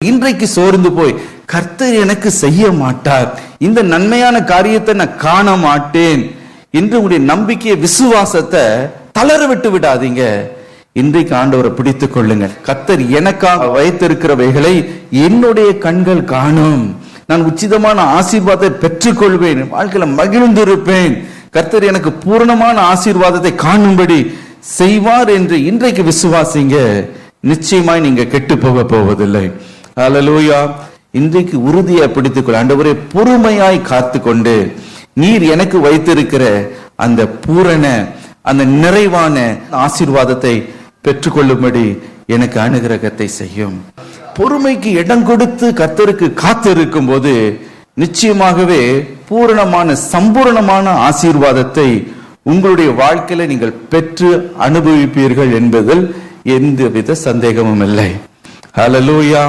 இன்றைக்கு சோர்ந்து போய் கர்த்தர் எனக்கு செய்ய மாட்டார், இந்த நன்மையான காரியத்தை நான் காண மாட்டேன் என்று உங்களுடைய நம்பிக்கையை விசுவாசத்தை தளர விட்டு விடாதீங்க. இன்றைக்கு ஆண்டவரை பிடித்துக் கொள்ளுங்கள். கர்த்தர் எனக்காக வைத்திருக்கிறவைகளை என்னுடைய கண்கள் காணும். நான் உச்சிதமான ஆசீர்வாதத்தை பெற்றுக்கொள்வேன், வாழ்க்கையில மகிழ்ந்திருப்பேன். கர்த்தர் எனக்கு பூர்ணமான ஆசீர்வாதத்தை காணும்படி செய்வார் என்று இன்றைக்கு விசுவாசிங்க. நிச்சயமாய் நீங்க கெட்டு போக போவதில்லை. ஹல்லேலூயா. இன்றைக்கு உறுதியை பிடித்துக்கொள்ள ஆண்டவரே, பொறுமையாய் காத்து கொண்டு நீர் எனக்கு வைத்திருக்கிற அந்த பூரண அந்த நிறைவான ஆசீர்வாதத்தை பெற்றுக்கொள்ளும்படி எனக்கு அனுகிரகத்தை செய்யும். பொறுமைக்கு இடம் கொடுத்து கர்த்தருக்கு காத்து இருக்கும் போது நிச்சயமாகவே பூரணமான சம்பூரணமான ஆசீர்வாதத்தை உங்களுடைய வாழ்க்கையில நீங்கள் பெற்று அனுபவிப்பீர்கள் என்பதில் எந்தவித சந்தேகமும் இல்லை. ஹல்லேலூயா.